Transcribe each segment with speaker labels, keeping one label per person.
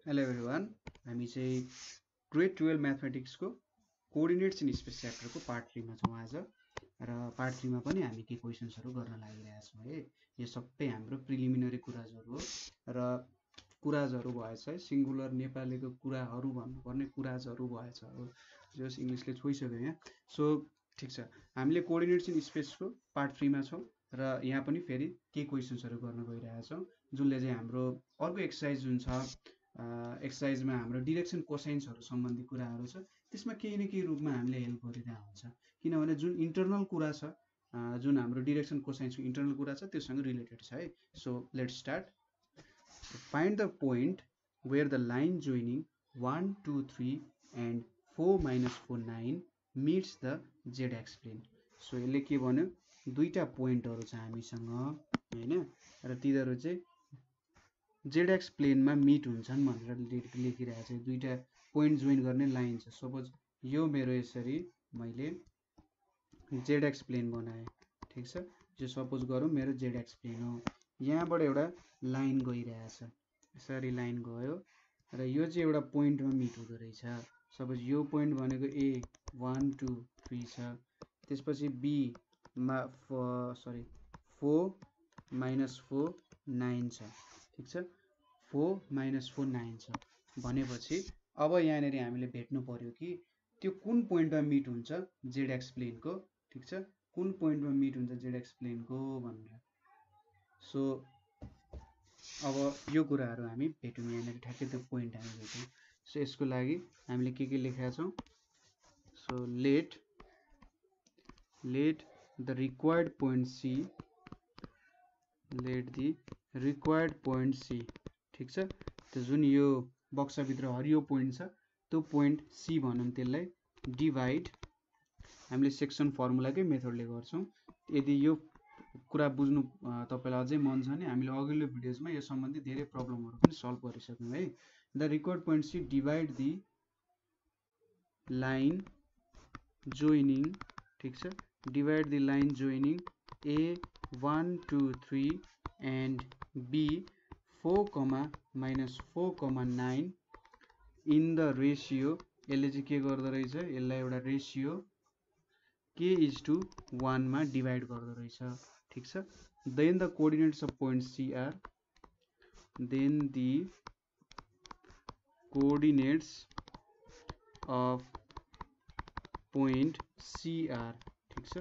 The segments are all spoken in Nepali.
Speaker 1: हेलो एभ्रिवान, हामी चाहिँ ग्रेड 12 म्याथमेटिक्सको कोअर्डिनेट्स इन स्पेस च्याप्टरको पार्ट 3 मा छौँ आज। र पार्ट 3 मा पनि हामी केही क्वेसन्सहरू गर्न लागिरहेका छौँ है। यो सबै हाम्रो प्रिलिमिनरी कुराजहरू हो र कुराजहरू भएछ है, सिङ्गुलर नेपालीको कुराहरू भन्नुपर्ने कुराजहरू भएछ हो, जस इङ्ग्लिसले छोइसक्यो यहाँ। सो ठिक छ, हामीले कोअर्डिनेट्स इन स्पेसको पार्ट 3 मा छौँ र यहाँ पनि फेरि केही क्वेसन्सहरू गर्न गइरहेका छौँ, जुनले चाहिँ हाम्रो अर्को एक्सर्साइज जुन छ एक्सर्साइजमा हाम्रो डिरेक्सन कोसाइन्सहरू सम्बन्धी कुराहरू छ, त्यसमा केही न केही रूपमा हामीले हेल्प गरिरहेको हुन्छ। किनभने जुन इन्टरनल कुरा छ, जुन हाम्रो डिरेक्सन कोसाइन्सको इन्टरनल कुरा छ, त्योसँग रिलेटेड छ है। So let's start. Find the point where the line joining 1 2 3 and 4 - 4 9 meets the z x plane. So यसले के भन्यो, दुईवटा पोइन्टहरू छ हामीसँग होइन, र तिनीहरू चाहिँ जेड एक्स प्लेनमा मिट हुन्छन् भनेर लेखिरहेको छ। दुईवटा पोइन्ट जोइन गर्ने लाइन छ। सपोज यो मेरो यसरी मैले जेड एक्स प्लेन बनाएँ, ठिक छ। यो सपोज गरौँ मेरो जेड एक्स प्लेन हो। यहाँबाट एउटा लाइन गइरहेछ, यसरी लाइन गयो र यो चाहिँ एउटा पोइन्टमा मिट हुँदो रहेछ। सपोज यो पोइन्ट भनेको ए 1 2 3 छ, त्यसपछि बीमा 4 - 4 9 छ, ठिक छ। 4 - 4 9 छ भनेपछि अब यहाँनिर हामीले भेट्नु पर्यो कि त्यो कुन पोइन्टमा मिट हुन्छ जेड एक्स प्लेनको, ठिक छ, कुन पोइन्टमा मिट हुन्छ जेड एक्स प्लेनको भनेर। सो अब यो कुराहरू हामी भेटौँ, यहाँनिर ठ्याक्कै त्यो पोइन्ट हामी भेटौँ। सो यसको लागि हामीले के लेखेका छौँ। So let the required point C, let the required point C, ठिक छ। त्यो जुन यो बक्साभित्र हरियो पोइन्ट छ त्यो पोइन्ट सी भनौँ, त्यसलाई डिभाइड, हामीले सेक्सन फर्मुलाकै मेथडले गर्छौँ। यदि यो कुरा बुझ्नु तपाईँलाई अझै मन छ भने हामीले अघिल्लो भिडियोजमा यो सम्बन्धी धेरै प्रब्लमहरू पनि सल्भ गरिसक्यौँ है। The required point C divide the line joining, ठिक छ, divide the line joining A 1 2 3 and B 4, -4, 9 in the ratio. यसले चाहिँ के गर्दो रहेछ, यसलाई एउटा रेसियो k = 1 मा डिभाइड गर्दो रहेछ, ठिक छ। Then the coordinates of point C are, then the coordinates of point C are, ठिक छ।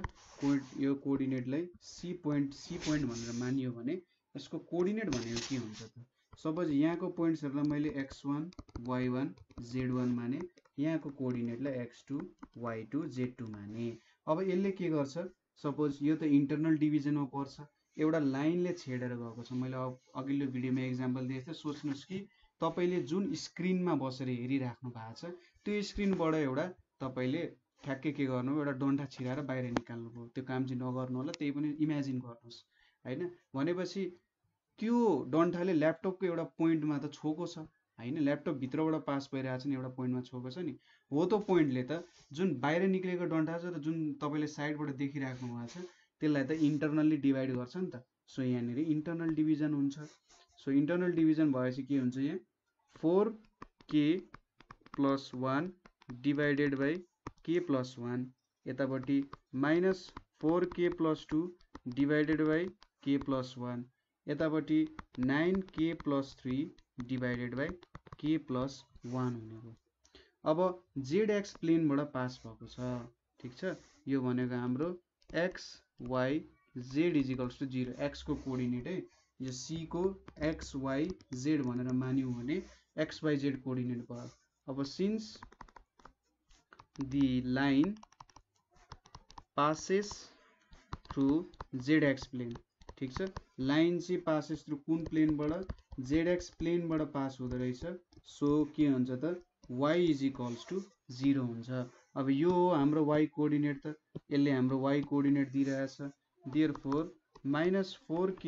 Speaker 1: यो कोअर्डिनेटलाई सी पोइन्ट भनेर मानियो भने यसको कोअर्डिनेट भनेको के हुन्छ त। सपोज यहाँको पोइन्ट्सहरूलाई मैले x1 y1 z1 माने, यहाँको कोअर्डिनेटलाई x2 y2 z2 माने। अब यसले के गर्छ, सपोज यो त इन्टरनल डिभिजनमा पर्छ, एउटा लाइनले छेडेर गएको छ। मैले अघिल्लो भिडियोमा एक्जाम्पल दिएको थिएँ। सोच्नुहोस् कि तपाईँले जुन स्क्रिनमा बसेर हेरिराख्नु भएको छ, त्यो स्क्रिनबाट एउटा तपाईँले ठ्याक्कै के गर्नु, एउटा डन्ठा छिराएर बाहिर निकाल्नु भयो। त्यो काम चाहिँ नगर्नु होला, त्यही पनि इमेजिन गर्नुहोस् होइन। भनेपछि त्यो डन्ठाले ल्यापटपको एउटा पोइन्टमा त छोको छ होइन, ल्यापटप भित्रबाट पास भइरहेको छ नि, एउटा पोइन्टमा छोको छ नि। हो त्यो पोइन्टले त जुन बाहिर निक्लेको डन्ठा छ र जुन तपाईँले साइडबाट देखिराख्नु भएको छ त्यसलाई त इन्टरनल्ली डिभाइड गर्छ नि त। सो यहाँनिर इन्टरनल डिभिजन हुन्छ। सो इन्टरनल डिभिजन भएपछि के हुन्छ, यहाँ 4k + 1 डिभाइडेड बाई k + 1, यतापट्टि -4k + 2 डिभाइडेड बाई k + 1, यतापट्टि 9k + 3 डिभाइडेड बाई k + 1 हुने भयो। अब जेड एक्स प्लेनबाट पास भएको छ, ठिक छ। यो भनेको हाम्रो x y z = 0, x को कोअर्डिनेट है। यो c को x y z भनेर मान्यौँ भने x y z कोअर्डिनेट भयो। अब since the line passes through zx plane, ठिक छ। लाइन चाहिँ पासेस थ्रु कुन प्लेनबाट, जेडएक्स प्लेनबाट पास हुँदो रहेछ। सो के हुन्छ त, y = 0 हुन्छ। अब यो हो हाम्रो y कोअर्डिनेट, त यसले हाम्रो y कोअर्डिनेट दिइरहेछ। देयरफोर -4k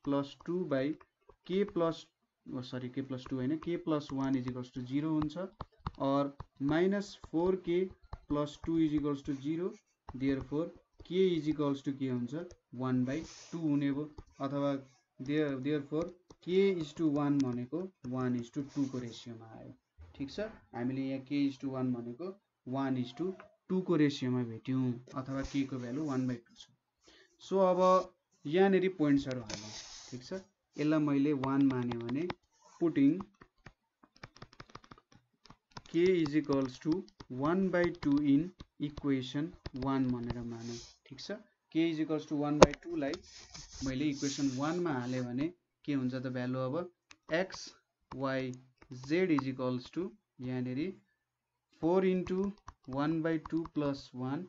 Speaker 1: + 2 बाई k + 2 होइन, k + 1 = 0 हुन्छ। और -4k + 2 = 0, देयरफोर k = के हुन्छ 1/2 हुने भयो। अथवा देयरफोर k:1 भनेको 1:2 को रेसियोमा आयो। ठिक छ, हामीले यहाँ k:1 भनेको 1:2 को रेसियोमा भेट्यौँ, अथवा k को भ्यालु 1/2 छ। सो अब यहाँनिर पोइन्ट्सहरू हालौँ। ठिक छ, यसलाई मैले 1 माने भने पुटिङ k = 1/2 इन इक्वेसन 1 भनेर मानौँ। ठिक छ, k = 1/2 लाई मैले इक्वेसन 1 मा हालेँ भने के हुन्छ त भ्यालु अब x y z = यहाँनिर 4 × 1/2 + 1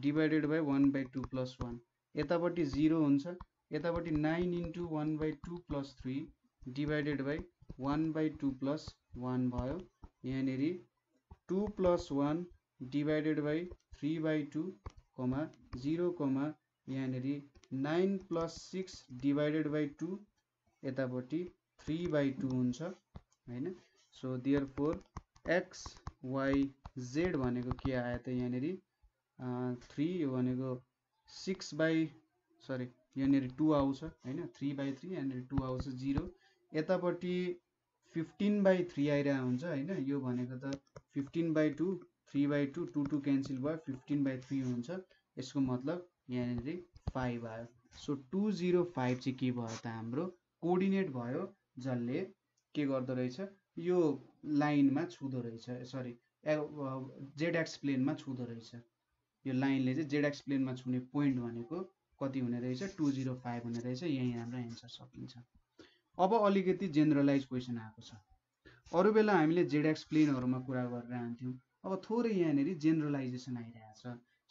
Speaker 1: डिभाइडेड बाई 1/2 + 1, यतापट्टि 0 हुन्छ, यतापट्टि 9 × 1/2 + 3 डिभाइडेड बाई 1/2 + 1 भयो। यहाँनिर 2 + 1 डिभाइडेड बाई 3/2, 0, यहाँनिर 9 + 6 डिभाइडेड बाई 2, यतापट्टि 3/2 हुन्छ हैन। So therefore x y z भनेको के आयो त यहाँनिर 3 यो भनेको यहाँनिर 2 आउँछ हैन, 3/3 यहाँनिर 2 आउँछ 0, यतापट्टि 15/3 आइरहेको हुन्छ हैन। यो भनेको त 15/2 3/2 2 2 क्यान्सल भयो 15/3 हुन्छ, यसको मतलब यहाँनिर 5 आयो। सो 205 चाहिँ के भयो त हाम्रो कोअर्डिनेट भयो, जसले के गर्दो रहेछ यो लाइनमा छुदो रहेछ, सरी जेड एक्स प्लेनमा छुदो रहेछ। यो लाइनले चाहिँ जेड एक्स प्लेनमा छुने पोइन्ट भनेको कति हुने रहेछ 205 हुने रहेछ। यही हाम्रो एन्सर सकिन्छ। अब अलिकति जेनरलाइज क्वेसन आएको छ। अरू बेला हामीले जेड एक्स प्लेनहरुमा कुरा गरिरहन्थ्यौं, अब थोरै यहाँनिर जेनरलाइजेसन आइरहेछ।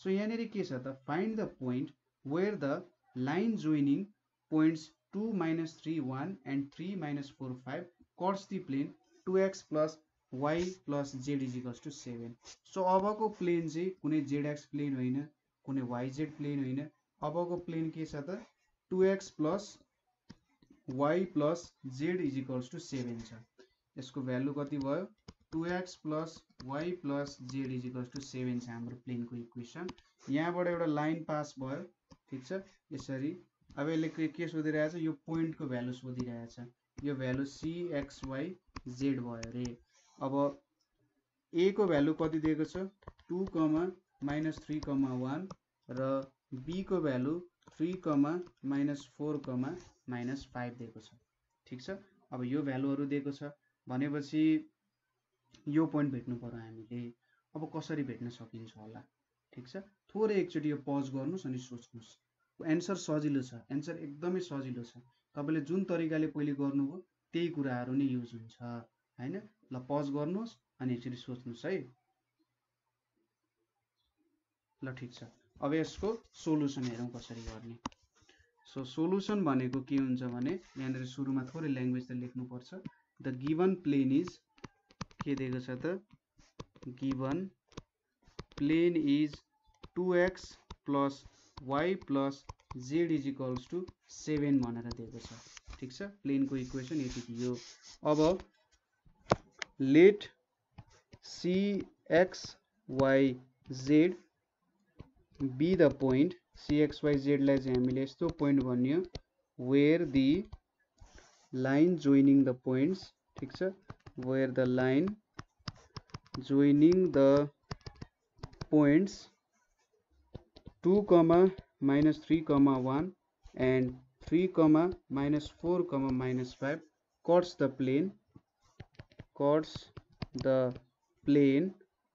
Speaker 1: सो यहाँनिर के छ त find the point where the line joining points 2 - 3 1 and 3 - 4 5 cuts the plane 2x + y + z = 7। So अबको प्लेन चाहिँ कुनै जेड एक्स प्लेन होइन, कुनै yz प्लेन होइन, अबको प्लेन के छ त 2x + y + z = 7 छ। यसको भ्यालु कति भयो 2x + y + z = 7 छ हाम्रो प्लेनको इक्वेसन। यहाँबाट एउटा लाइन पास भयो, ठीक छ। यसरी अब यसले के सोधिरहेछ, यो पोइन्टको भ्यालु सोधिरहेछ। यो भ्यालु cxy z भयो रे। अब a को भ्यालु कति दिएको छ 2, -3, 1 र b को भ्यालु 3, -4, -5 दिएको छ। ठीक छ। अब यो भ्यालुहरु दिएको छ भनेपछि यो पोइन्ट भेट्नु पर्यो हामीले। अब कसरी भेट्न सकिन्छ होला, ठीक छ। थोरै एकचोटी यो पज गर्नुस् अनि सोच्नुस्। एन्सर सजिलो छ, एन्सर एकदमै सजिलो छ। तपाईले जुन तरिकाले पहिले गर्नुभयो त्यही कुराहरु नै युज हुन्छ हैन। ल पज गर्नुस् अनि एकचोटी सोच्नुस् है। ल ठीक छ। अब यसको सोलुसन हेरौं कसरी गर्ने। सो सोलुसन भनेको के हुन्छ भने यहाँनिर सुरुमा थोरै ल्याङ्ग्वेज त लेख्नु पर्छ। द गिवन प्लेन इज के दिएको छ त given plane is 2x + y + z = 7 भनेर दिएको छ। ठीक छ। प्लेनको इक्वेसन यति थियो। अब late cxyz be the point, cxyz लाई चाहिँ हामीले यस्तो पोइन्ट भन्यो where the line joining the points, ठीक छ, where the line joining the points 2, -3, 1 and 3, -4, -5 cuts the plane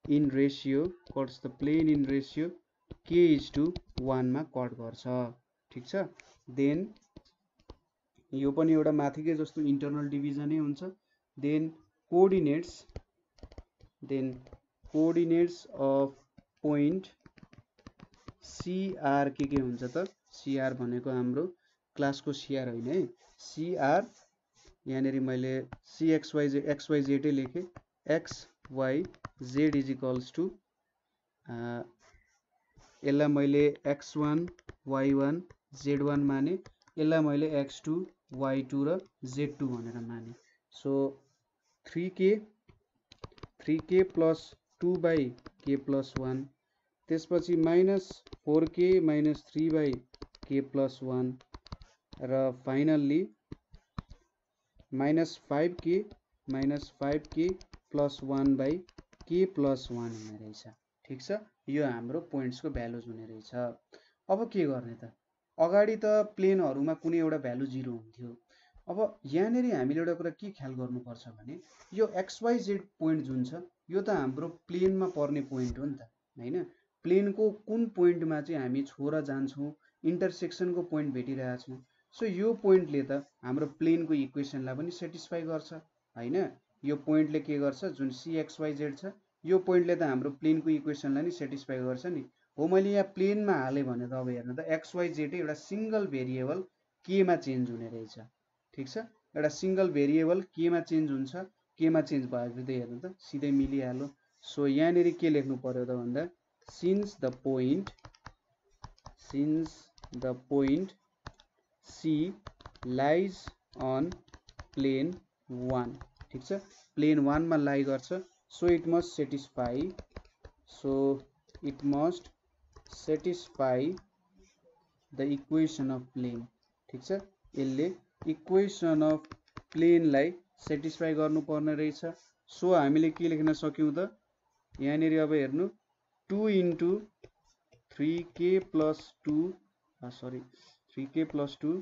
Speaker 1: in ratio k:1 मा कट गर्छ। ठीक छ। देन यो पनि एउटा माथिकै जस्तो इन्टरनल डिभिजन नै हुन्छ। Then coordinates of point CR के हुन्छ त CR भनेको हाम्रो क्लासको CR होइन है। CR यहाँनिर मैले xyz लेखेँ। xyz = यसलाई मैले x1 y1 z1 माने, यसलाई मैले x2 y2 र z2 भनेर माने। सो 3k + 2/k + 1, त्यसपछि -4k - 3/k + 1 र finally -5k plus 1 by k plus 1 हुने रहेछ। ठिक छ, यो हाम्रो पोइन्ट्सको भ्यालुज हुने रहेछ। अब के गर्ने त, अगाडि त प्लेनहरूमा कुनै एउटा भ्यालु 0 हुन्थ्यो। अब यहाँनिर हामीले एउटा कुरा के ख्याल गर्नुपर्छ भने यो XYZ पोइन्ट जुन छ यो त हाम्रो प्लेनमा पर्ने पोइन्ट हो नि त हैन। प्लेनको कुन पोइन्टमा चाहिँ हामी छोरा जान्छौँ, इन्टरसेक्सनको पोइन्ट भेटिरहेछौँ। सो यो पोइन्टले त हाम्रो प्लेनको इक्वेसनलाई पनि सेटिस्फाई गर्छ हैन। यो पोइन्टले के गर्छ, जुन CXYZ छ यो पोइन्टले त हाम्रो प्लेनको इक्वेसनलाई नि सेटिस्फाई गर्छ नि। हो मैले यहाँ प्लेनमा हालेँ भने त अब हेर्नु त XYZ एउटा सिंगल भेरिएबल केमा चेन्ज हुने रहेछ। ठिक छ, एउटा सिंगल भेरिएबल केमा चेन्ज हुन्छ, केमा चेन्ज भएको त हेर्नु त सिधै मिलिहाल्यो। सो यहाँनिर के लेख्नु पर्यो त भन्दा since the point C lies on plane 1। ठिक छ, प्लेन 1 मा लाई गर्छ। So it must satisfy the equation of plane. ठिक छ, यसले इक्वेसन अफ प्लेनलाई सेटिस्फाई गर्नुपर्ने रहेछ। सो हामीले के लेख्न सक्यौँ त, यहाँनिर अब हेर्नु 2 into 3k plus 2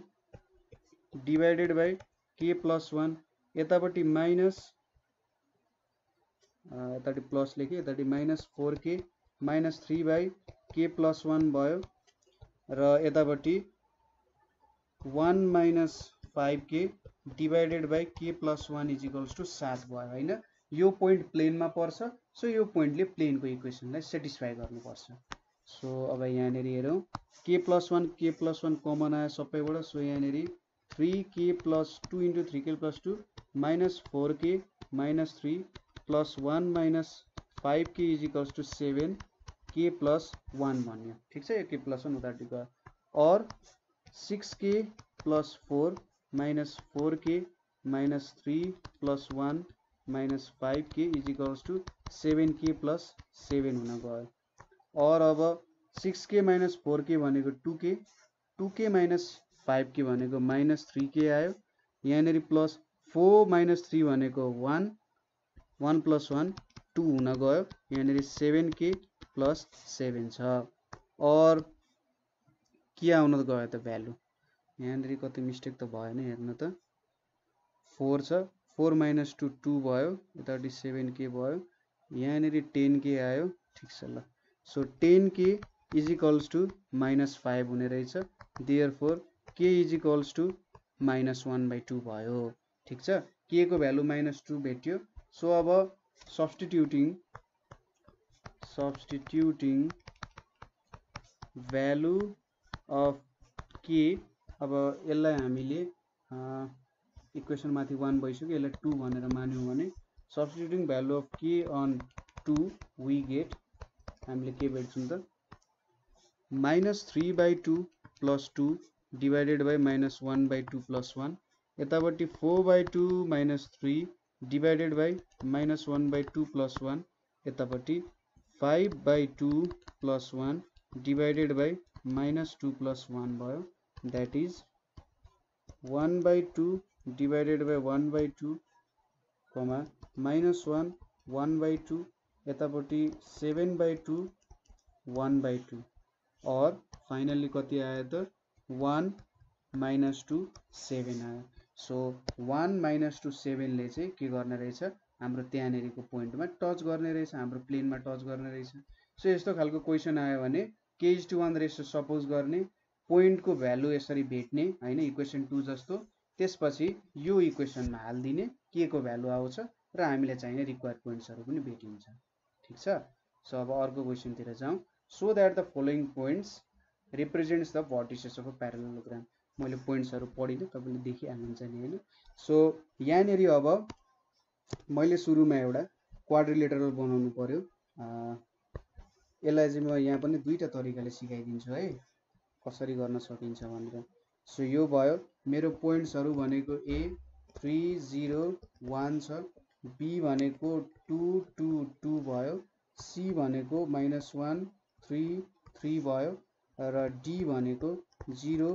Speaker 1: divided by k plus 1, यतापट्टि माइनस यतापट्टि प्लस लेखेँ, यतापट्टि -4k -3 बाई k प्लस 1 भयो र यतापट्टि 1 - 5k divided by k plus 1 equals to 7 भयो हैन। यो पोइन्ट प्लेनमा पर्छ। सो यो पोइन्टले प्लेनको इक्वेसनलाई सेटिस्फाई गर्नुपर्छ। सो अब यहाँनिर हेरौँ k प्लस 1 कमन आयो सबैबाट। सो यहाँनिर 3k plus 2 into 3k plus 2 -4k -3 plus 1 - 5k equals to 7k plus 1 भन्यो। ठिक छ, यो k प्लस 1 उतापट्टि गयो। और 6k plus 4 -4k -3 plus 1 -5k equals to 7k plus 7 हुन गयो। और अब 6k - 4k भनेको 2k 5k भनेको -3k आयो। यहाँनिर प्लस 4 - 3 भनेको 1 प्लस 1 2 हुन गयो। यहाँनिर 7k प्लस 7 छ। और के आउन गयो त भ्यालु, यहाँनिर कति मिस्टेक त भएन हेर्नु त, 4 छ, 4 - 2 2 भयो, यतापट्टि 7k भयो, यहाँनिर 10k आयो। ठिक छ ल। सो 10k इजिकल्स टु -5 हुने रहेछ। देयरफोर k इजिकल्स टु -1/2 भयो। ठिक छ, k को भ्यालु -2 भेट्यो। सो अब सब्स्टिट्युटिङ भ्यालु अफ k, अब यसलाई हामीले इक्वेसन माथि 1 भइसक्यो, यसलाई 2 भनेर मान्यौँ भने substituting value of k on 2 we get, हामीले के भेट्छौँ त -3/2 प्लस 2 डिवाइडेड बाई -1/2 प्लस 1, यतापट्टि 4/2 -3 डिवाइडेड बाई -1/2 प्लस 1, यतापट्टि 5/2 प्लस 1 डिवाइडेड बाई -2 प्लस 1 भयो। द्याट इज 1/2 डिवाइडेड बाई 1/2 -1 1/2, यतापट्टि 7/2 1/2, और फाइनली कति आयो त 1 - 2 7 आयो। सो 1 - 2 7 ले चाहिँ के गर्ने रहेछ, हाम्रो त्यहाँनिरको पोइन्टमा टच गर्ने रहेछ, हाम्रो प्लेनमा टच गर्ने रहेछ। सो यस्तो खालको क्वेसन आयो भने k:1 रेसो सपोज गर्ने, पोइन्टको भ्यालु यसरी भेट्ने हैन, इक्वेसन 2 जस्तो, त्यसपछि यो इक्वेसनमा हाल्दिने, k को भ्यालु आउँछ र हामीले चाहिने रिक्वायर्ड पोइन्ट्सहरू पनि भेटिन्छ। ठिक छ। सो अब अर्को क्वेसनतिर जाउँ। So that the following points represents the vertices of a parallelogram. मैले पोइन्ट्सहरू पढिदिएँ, तपाईँले देखिहाल्नुहुन्छ नि हैन। सो यहाँनिर अब मैले सुरुमा एउटा क्वाड्रिलेटरल बनाउनु पर्यो। यसलाई चाहिँ म यहाँ पनि दुईटा तरिकाले सिकाइदिन्छु है, कसरी गर्न सकिन्छ भनेर। सो यो भयो मेरो पोइन्ट्सहरू भनेको A 3 0 1 छ, B भनेको 2 2 2 भयो, C भनेको -1 3 3 भयो, र D भनेको 0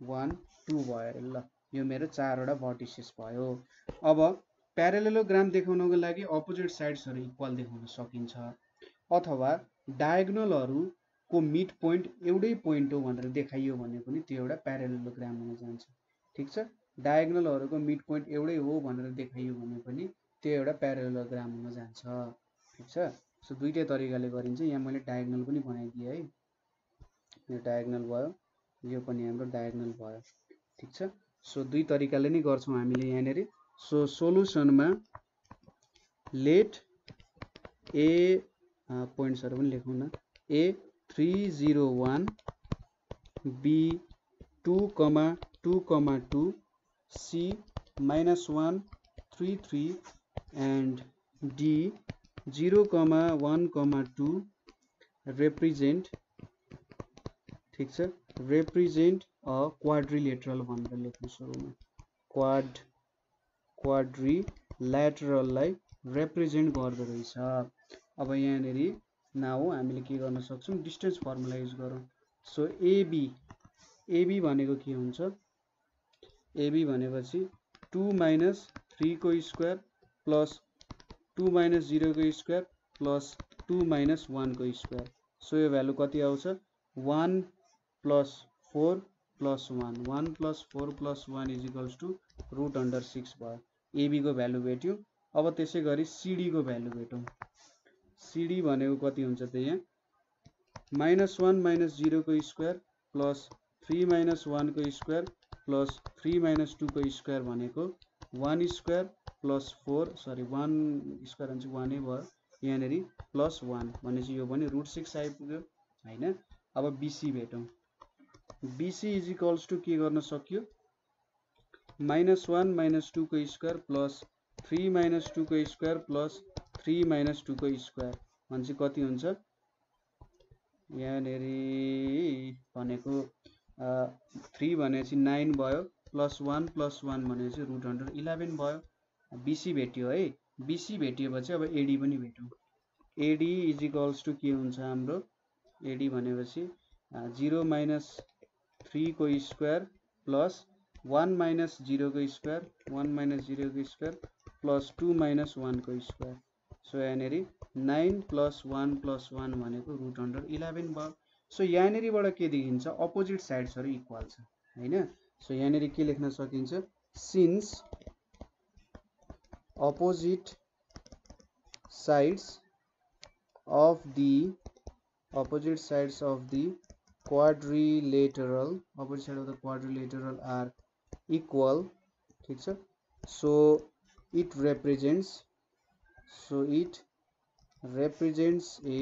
Speaker 1: 1 2 भयो। ल यो मेरो 4 वटा भर्टिसेस भयो। अब प्यारालेलोग्राम देखाउनको लागि अपोजिट साइड्सहरु इक्वल देखाउन सकिन्छ अथवा डायगोनलहरुको मिड पोइन्ट एउटै पोइन्ट हो भनेर देखाइयो भने पनि त्यो एउटा प्यारालेलोग्राम हुन जान्छ। ठीक छ, डायगोनलहरुको मिड पोइन्ट एउटै हो भनेर देखाइयो भने पनि त्यो एउटा प्यारालेलोग्राम हुन जान्छ। ठीक छ, सो दुईटै तरिकाले गरिन्छ। यहाँ मैले डायगोनल पनि बनाइदिए है, यो डायगोनल भयो, यो पनि हाम्रो डायगोनल भयो। ठीक छ, सो दुई तरिकाले नै गर्छौं हामीले यहाँनेरि। सो सोलुसनमा लेट ए पोइन्ट्सहरु पनि लेखौँ न, ए 301 be 2,2,2 C -133 and D 0,1,2 represent, ठीक छ, represent a quadrilateral भनेर लेख्नु सुरुमा, क्वाड्रिल्याटरललाई represent गर्दो रहेछ। अब यहाँनेरि नाउ हामीले के गर्न सक्छौं, डिस्टेन्स फर्मुला युज गरौँ। सो एबी भनेको के हुन्छ, एबी भनेपछि 2 - 3 को स्क्वायर प्लस 2 - 0 को स्क्वायर प्लस 2 - 1 को स्क्वायर। सो यो भ्यालु कति आउँछ, 1 + 4 + 1, 1 + 4 + 1 = √6 भयो। एबी को भ्यालु भेट्यो। अब त्यसै गरी सिडी को भ्यालु भेटौँ। सिडी भनेको कति हुन्छ त, यहाँ -1 - 0 को स्क्वायर प्लस 3 - 1 को स्क्वायर प्लस 3 - 2 को स्क्वायर भनेको 1 स्क्वायर प्लस 4, सरी 1 स्क्वायर हुन्छ 1 नै भयो, यहाँनेरि प्लस 1 भनेपछि यो पनि √6 आइपुग्यो हैन। अब बीसी भेटौँ। बीसी = के गर्न सक्यो, -1 - 2 को स्क्वायर प्लस 3 - 2 को स्क्वायर प्लस 3 - 2 को स्क्वायर भनेपछि कति हुन्छ, यहाँनेरि भनेको 3 भनेपछि 9 भयो, प्लस 1 + 1 भनेपछि √11 भयो। बीसी भेट्यो है। बीसी भेटिएपछि अब एडी पनि भेटौँ। एडी = के हुन्छ हाम्रो, एडी भनेपछि 0 - 3 को स्क्वायर प्लस 1 - 0 को स्क्वायर, 1 - 0 को स्क्वायर प्लस 2 - 1 को स्क्वायर। सो यहाँनेरि 9 + 1 + 1 भनेको √11 भयो। सो यहाँनेरिबाट के देखिन्छ, अपोजिट साइड्सहरु इक्वल छ हैन। सो यहाँनेरि के लेख्न सकिन्छ, since opposite sides of the quadrilateral are equal, ठीक छ, so it represents a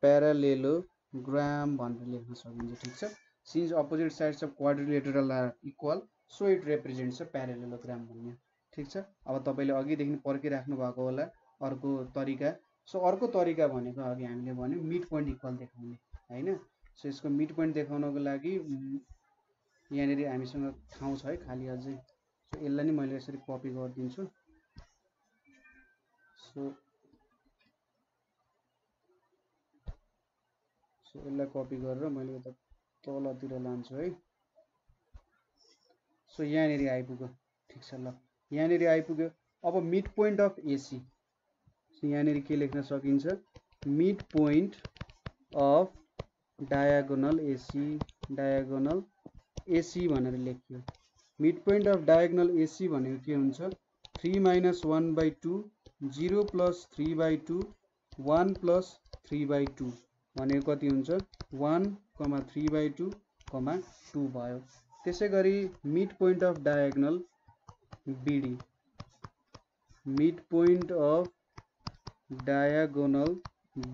Speaker 1: parallelogram भनेर लेख्न सकिन्छ। ठीक छ, since opposite sides of quadrilateral are equal, so it represents a parallelogram भन्ने। ठीक छ, अब तपाईले अघिदेखि पर्खिराख्नु भएको होला अर्को तरिका। सो अर्को तरिका भनेको अघि हामीले भन्यौ मिड पोइन्ट इक्वल देखाउने हैन। सो यसको मिड पोइन्ट देखाउनको लागि यहाँनेरि हामीसँग ठाउँ छ है खाली अझै। सो यसलाई नि मैले यसरी कपी गरिदिन्छु। सो यसलाई कपी गरेर मैले यता तलतिर लान्छु है। सो यहाँनेरि आइपुग्यो। ठीक छ, ल यहाँनेरि आइपुग्यो। अब मिड पोइन्ट अफ एसी, यहाँनेरि के लेख्न सकिन्छ, mid point of diagonal AC भनेर लेखियो। Mid point of diagonal AC भनेको के हुन्छ, 3 - 1/2 0 + 3/2 1 + 3/2 भनेको कति हुन्छ, 1, 3/2, 2 भयो। त्यसै गरी mid point of diagonal BD, mid point of diagonal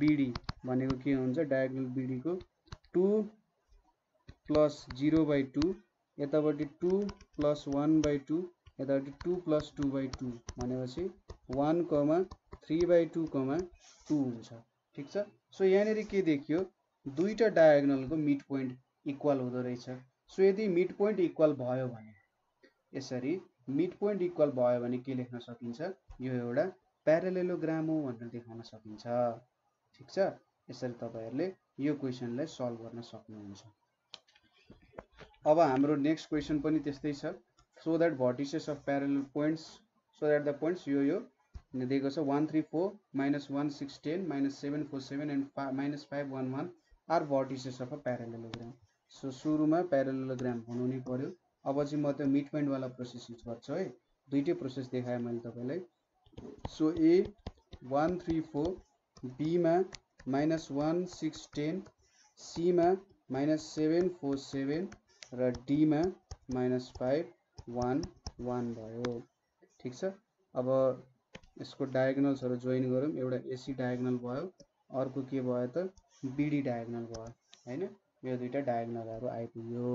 Speaker 1: BD भनेको के हुन्छ, डायगोनल बीडी को 2 + 0/2 यतापट्टि 2 + 1/2 यतापट्टि 2 + 2/2 भनेपछि 1, 3/2, 2 हुन्छ। ठीक छ, सो यहाँनेरि के देखियो, दुईटा डायगोनलको मिड पोइन्ट इक्वल हुँदो रहेछ। सो यदि मिड पोइन्ट इक्वल भयो भने, यसरी मिड पोइन्ट इक्वल भयो भने के लेख्न सकिन्छ, यो एउटा प्यारालेलोग्राम हो भनेर देखाउन सकिन्छ। ठीक छ, यसरी तपाईहरुले यो क्वेशनलाई सल्भ गर्न सक्नुहुन्छ। अब हाम्रो नेक्स्ट क्वेसन पनि त्यस्तै छ। So that vertices of parallel points, so that the points यो दिएको छ 1 3 4 -1 6 10 -7 4 7 and -5 1 1 are vertices of a parallelogram. So सुरुमा प्यारलेलोग्राम बनाउनै पर्यो। अब चाहिँ म त्यो मिड पोइन्ट वाला प्रोसेस युज गर्छु है। दुईटै प्रोसेस देखाएँ मैले तपाईँलाई। सो ए 1 3 4, बीमा -1 6 10, सीमा -7 4 7 र डीमा -5 1 1 भयो। ठिक छ। अब यसको डायगोनल्सहरू जोइन गरौँ। एउटा एसी डायगोनल भयो, अर्को के भयो त बीडी डायगोनल भयो हैन। यो दुईटा डायगोनलहरू आइपुग्यो।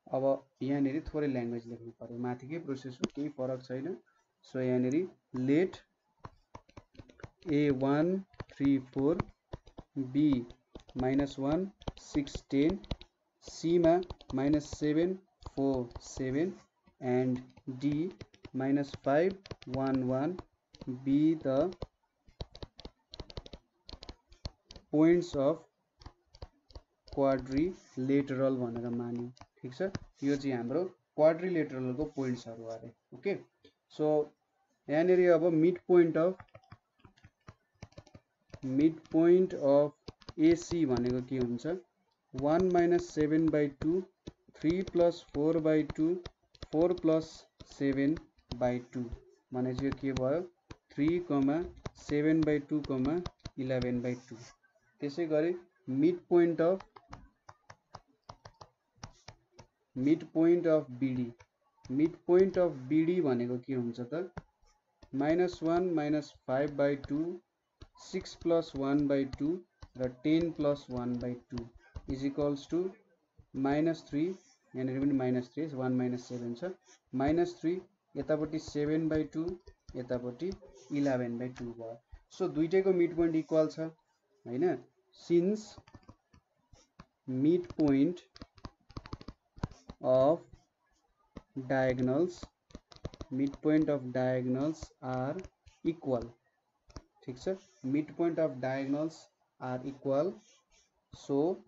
Speaker 1: अब यहाँनिर थोरै ल्याङ्ग्वेज लेख्नु पर्यो, माथिकै प्रोसेस हो, केही फरक छैन। सो यहाँनिर लेट A1 3 4, B -1 6 10, C मा -7 4 7 and D -5 1 1 be the points of quadrilateral भनेर मान्यो। ठिक छ। यो चाहिँ हाम्रो क्वाड्रिलेटरलको पोइन्ट्सहरू अरे। ओके। सो यहाँनिर अब मिड पोइन्ट अफ एसी भनेको के हुन्छ 1 - 7/2 3 + 4/2 4 + 7/2 भने चाहिँ के भयो 3, 7/2, 11/2। त्यसै गरी mid point of BD, mid point of BD भनेको के हुन्छ त -1 - 5/2 6 + 1/2 र 10 + 1/2 इज इक्वल्स टु -3। यहाँनिर पनि -3 1 - 7 छ, -3 यतापट्टि 7/2 यतापट्टि 11/2 भयो। सो दुईटैको मिड पोइन्ट इक्वल छ हैन। Since mid point of diagonals are equal. ठीक छ। Mid point of diagonals are equal. So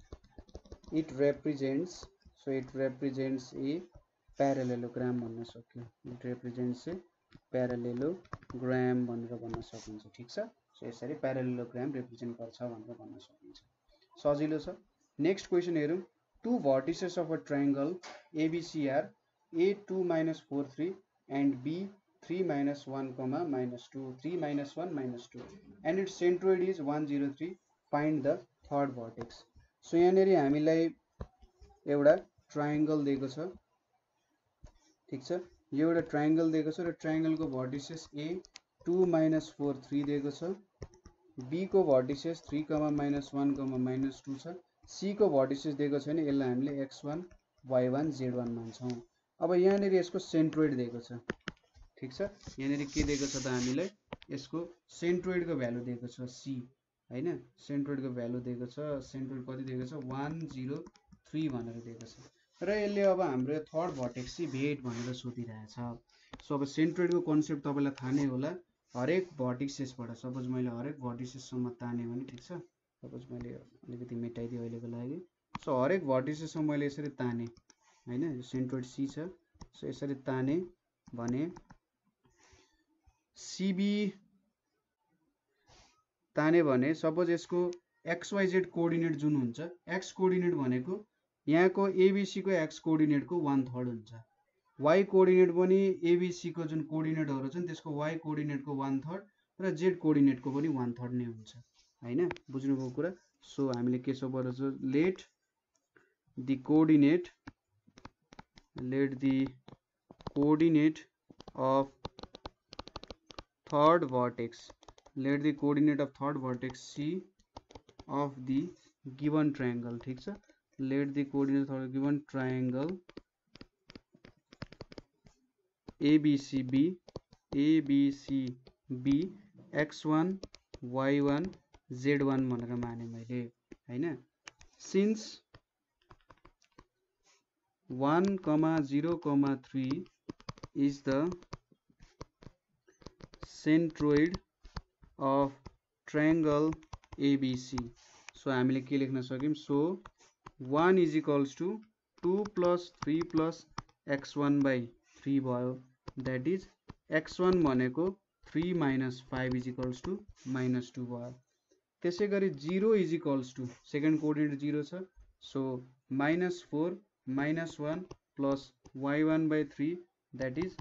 Speaker 1: it represents a parallelogram भन्न सक्यो। इट represents a प्यारालेलोग्राम भनेर भन्न सकिन्छ। ठिक छ। सो यसरी प्यारालेलोग्राम रिप्रेजेन्ट गर्छ भनेर भन्न सकिन्छ। सजिलो छ। नेक्स्ट क्वेसन हेरौँ। Two vertices of a triangle ABC are A2 - 4 3 and B3 - 1, -2 3 - 1 -2 and its centroid is 1 0 3, find the third vertex। So यहाँनिर हामीलाई एउटा ट्रायंगल दिएको छ। ठीक छ। यो एउटा ट्रायंगल दिएको छ र ट्रायंगलको भर्टिसेस A2 - 4 3 दिएको छ, B को भर्टिसेस 3, -1, -2 छ, C को भर्टिसेस दिएको छैन, यसलाई हामीले x1 y1 z1 मान्छौँ। अब यहाँनिर यसको सेन्ट्रोइड दिएको छ। ठीक छ। यहाँनिर के दिएको छ त हामीलाई यसको सेन्ट्रोइडको भ्यालु दिएको छ C हैन। सेन्ट्रोइडको भ्यालु दिएको छ, सेन्ट्रोइड कति दिएको छ 1 0 3 भनेर दिएको छ र यसले अब हाम्रो थर्ड भर्टेक्स चाहिँ भेट भनेर सोधिरहेछ। सो अब सेन्ट्रोइडको कन्सेप्ट तपाईलाई थाहा नै होला। हरेक भर्टिसेसबाट सपोज मैले हरेक भर्टिसेससम्म ताने भने ठिक छ। सपोज मैले अलिकति मेटाइदिएँ अहिलेको लागि। सो हरेक भर्टिसेससम्म मैले यसरी ताने हैन, यो सेन्ट्रोइड C छ। सो यसरी ताने भने CB ताने भने सपोज यसको XYZ कोअर्डिनेट जुन हुन्छ, x कोअर्डिनेट भनेको यहाँको ABC को x कोअर्डिनेटको 1/3 हुन्छ, y कोअर्डिनेट पनि ABC को जुन कोअर्डिनेटहरु छन् त्यसको y कोअर्डिनेटको 1/3 र z कोअर्डिनेटको पनि 1/3 नै हुन्छ हैन। बुझ्नुभयो कुरा। सो हामीले के सो गर्छौं let the coordinate of third vertex, let the coordinate of third vertex C of the given triangle। ठीक छ। let the coordinate of the given triangle ABCB x1 y1 z1 भनेर माने मैले हैन। since 1, 0, 3 is the centroid of triangle ABC। So हामीले के लेख्न सक्यौं। So 1 is equals to 2 plus 3 plus x1 by 3 भयो, that is x1 भनेको 3 minus 5 is equals to minus 2 भयो। त्यसै गरी 0 is equals to second coordinate 0 छ, so minus 4 minus 1 plus y1 by 3, that is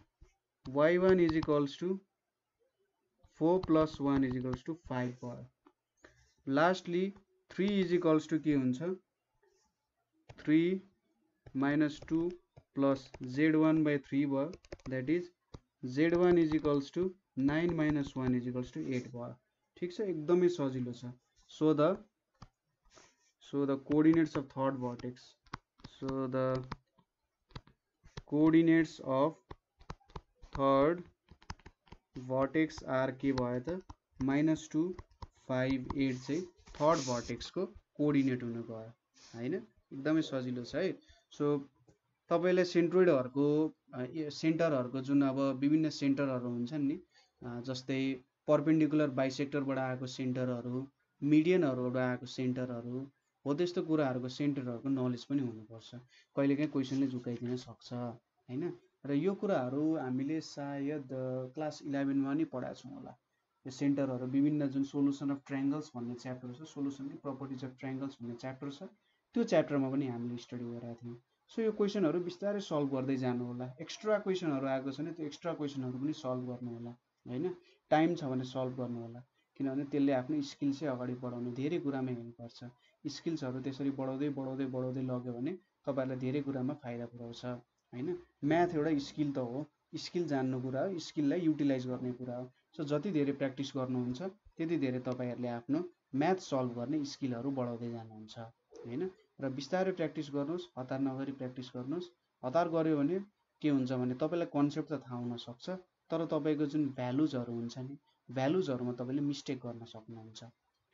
Speaker 1: y1 is equals to 4 plus 1 is equals to 5 भयो। Lastly 3 is equals to के हुन्छ, 3 minus 2 plus z1 by 3 भयो, that is z1 is equals to 9 minus 1 is equals to 8 भयो। ठीक छ, एकदमै सजिलो छ। So the coordinates of third vertex, so the coordinates of third vertex are के भयो त, -2 5 8 चाहिँ थर्ड भर्टेक्सको कोअर्डिनेट हुन गयो हैन। एकदमै सजिलो छ है। सो तपाईलाई सेन्ट्रोइडहरुको सेन्टरहरुको जुन अब विभिन्न सेन्टरहरु हुन्छन् नि, जस्तै परपेन्डिकुलर बाइसेक्टरबाट आएको सेन्टरहरु, मिडियनहरुबाट आएको सेन्टरहरु हो, त्यस्तो कुराहरुको सेन्टरहरुको नलेज पनि हुनुपर्छ। कहिलेकाहीँ क्वेशनले झुकाइदिन सक्छ हैन। र यो कुराहरु हामीले सायद क्लास 11 मा नि पढाएको छौं होला। यो सेन्टरहरु विभिन्न जुन सोलुसन अफ ट्रायंगल्स भन्ने च्याप्टर छ, solution and properties of triangles भन्ने च्याप्टर छ, त्यो च्याप्टरमा पनि हामीले स्टडी गरेका थियौं। सो यो क्वेशनहरु बिस्तारै सल्भ गर्दै जानु होला। एक्स्ट्रा क्वेशनहरु आएको छ भने त्यो एक्स्ट्रा क्वेशनहरु पनि सल्भ गर्नु होला हैन। टाइम छ भने सल्भ गर्नु होला, किनभने त्यसले आफ्नो स्किल चाहिँ अगाडि बढाउने, धेरै कुरामा हेर्नुपर्छ। स्किल्सहरु त्यसरी बढाउँदै बढाउँदै बढाउँदै लग्यो भने तपाईहरुलाई धेरै कुरामा फाइदा पुर्याउँछ हैन। म्याथ एउटा स्किल त हो, स्किल जान्नु कुरा हो, स्किललाई युटिलाइज गर्ने कुरा हो। सो जति धेरै प्र्याक्टिस गर्नुहुन्छ त्यति धेरै तपाईहरुले आफ्नो म्याथ सल्भ गर्ने स्किलहरु बढाउँदै जानुहुन्छ हैन। र बिस्तारै प्र्याक्टिस गर्नुस्, हतार नगरी प्र्याक्टिस गर्नुस्। हतार गर्यो भने के हुन्छ भने तपाईलाई कन्सेप्ट त थाहा हुन सक्छ, तर तपाईको जुन भ्यालुजहरु हुन्छ नि, भ्यालुजहरुमा तपाईले मिस्टेक गर्न सक्नुहुन्छ।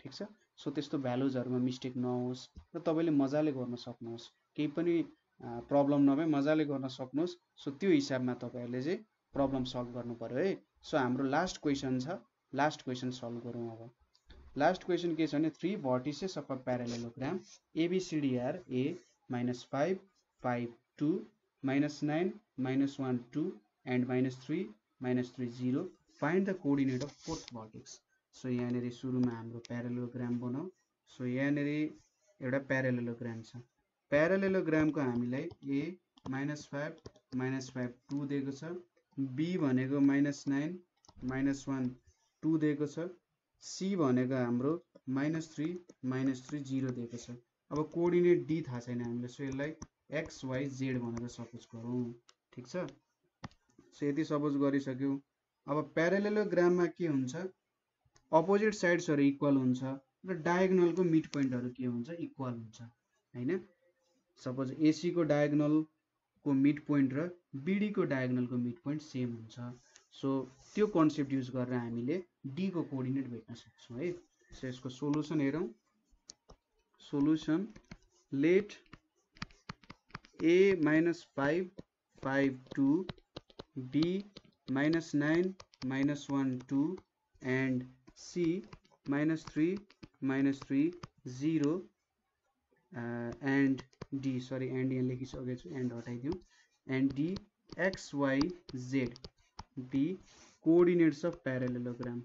Speaker 1: ठीक छ। सो त्यस्तो भ्यालुजहरुमा मिस्टेक नहोस् र तपाईले मजाले गर्न सक्नुहोस्, केही पनि प्रब्लम नभए मजाले गर्न सक्नुहोस्। सो त्यो हिसाबमा तपाईहरुले चाहिँ प्रब्लम सल्भ गर्नु पर्यो है। सो हाम्रो लास्ट क्वेशन छ, लास्ट क्वेशन सल्भ गरौँ अब। लास्ट क्वेशन के छ भने 3 vertices of a parallelogram ABCD are A -5 5 2 -9 -1 2 and -3 -3 0. Find the coordinate of fourth vertex. So यहाँनेरि सुरुमा हाम्रो प्यारालेलोग्राम बनाऊ। सो यहाँनेरि एउटा प्यारालेलोग्राम छ। प्यारालेलोग्रामको हामीलाई A -5 -5 2 दिएको छ, B भनेको -9 -1 2 दिएको छ, C भनेको हाम्रो -3 -3 0 दिएको छ। अब कोअर्डिनेट D थाहा छैन हामीले, सो यसलाई x y z भनेर सपोज गरौँ। ठीक छ। सो यति सपोज गरिसक्यौ। अब प्यारालेलोग्राममा के हुन्छ, अपोजिट साइड्सहरु इक्वल हुन्छ र डायगोनलको मिड पोइन्टहरु के हुन्छ, इक्वल हुन्छ हैन। सपोज AC को डायगोनल को मिड पोइन्ट र BD को डायगोनल को मिड पोइन्ट सेम हुन्छ। सो त्यो कन्सेप्ट युज गरेर हामीले D को कोअर्डिनेट भेट्न सक्छौं है। सो यसको सोलुसन हेरौं। Solution, let A -5 5 2 B -9 -1 2 and C -3 -3 0 and D, sorry and यहाँ लेखिसकेको छु, and हटाइदिउँ, and D x y z be coordinates of parallelogram,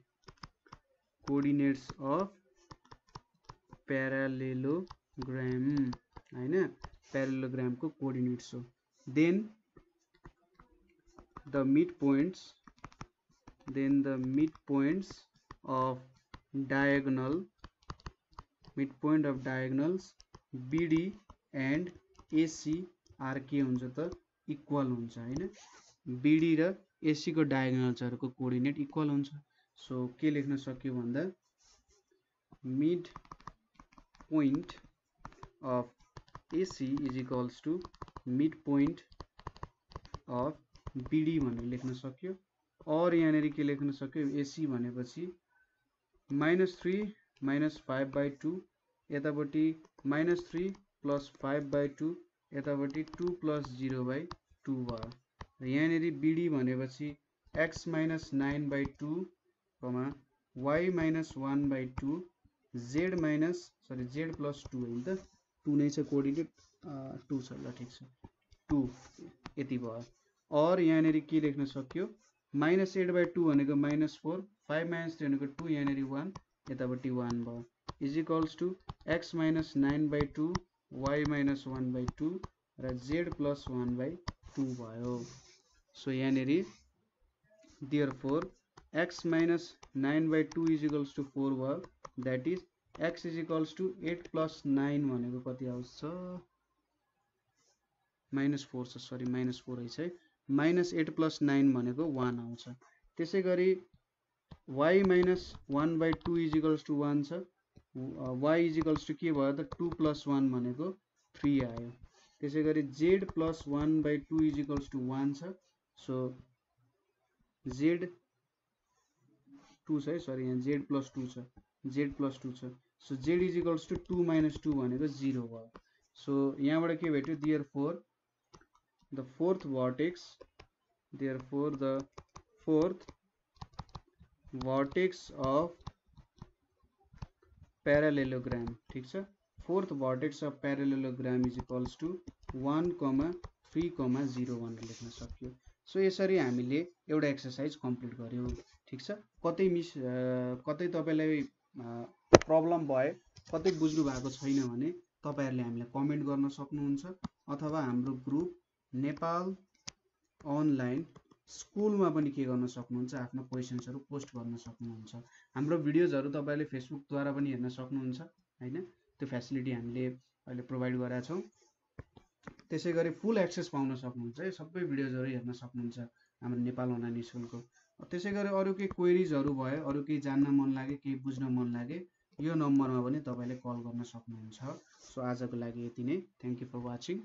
Speaker 1: coordinates of parallelogram हैन, parallelogram को coordinates हो। then the midpoints of diagonals BD and AC are के हुन्छ त, इक्वल हुन्छ हैन। BD र AC को डायगोनल्सहरुको कोअर्डिनेट इक्वल हुन्छ। सो के लेख्न सक्यो भन्दा mid point of AC is equals to mid point of BD भनेर लेख्न सक्यो। और यहाँनेरि के लेख्न सक्यो, AC भनेपछि -3 -5/2 यतापट्टि -3 + 5/2 यतापट्टि 2 + 0/2 भयो। र यहाँनेरि BD भनेपछि x -9/2, y -1/2 z + 2 हैन त, 2 नै छ कोअर्डिनेट 2 छ ल ठीक छ 2 यति भयो और यहाँनेरि के लेख्न सक्यो -8/2 भनेको -4 5 - 3 भनेको 2 यहाँनेरि 1 यतापट्टि 1 भयो is equals to x - 9/2 y - 1/2 र z + 1/2 भयो सो यहाँनेरि therefore x - 9/2 is equals to 4 भयो that is x is equals to 8 + 9 भनेको कति आउँछ -4 छ सरी -4 है छ -8 + 9 भनेको 1 आउँछ त्यसैगरी y - 1/2 is equals to 1 छ y is equals to के भयो त 2 + 1 भनेको 3 आयो त्यसैगरी z + 1/2 is equals to 1 छ सो z 2 छ है सरी यहाँ z + 2 छ z + 2 छ so z is equals to 2 - 2 भनेको 0 भयो सो यहाँबाट के भेट्यो therefore the fourth vertex of parallelogram ठीक छ fourth vertex of parallelogram is equals to 1, 3, 0 भनेर लेख्न सक्यो सो यसरी हामीले एउटा एक्सरसाइज कम्प्लिट गर्यौ ठीक छ कतै तपाईलाई प्रब्लम भयो कतै बुझ्नु भएको छैन भने तपाईहरुले हामीलाई कमेन्ट गर्न सक्नुहुन्छ अथवा हाम्रो ग्रुप नेपाल अनलाइन स्कुलमा पनि के गर्न सक्नुहुन्छ आफ्नो क्वेशन्सहरु पोस्ट गर्न सक्नुहुन्छ हाम्रो भिडियोजहरु तपाईले फेसबुक द्वारा पनि हेर्न सक्नुहुन्छ हैन त्यो फ्यासिलिटी हामीले अहिले प्रोवाइड गरेका छौं त्यसैगरी फुल एक्सेस पाउन सक्नुहुन्छ सबै भिडियोजहरु हेर्न सक्नुहुन्छ हाम्रो नेपाल अनलाइन स्कुलको त्यसैगरी अरु के क्वेरीजहरु भयो अरु के जान्न मन लागे के बुझ्न मन लागे यो नम्बरमा पनि तपाईले कल गर्न सक्नुहुन्छ सो आजको लागि यति नै थ्यांक यू फर वाचिङ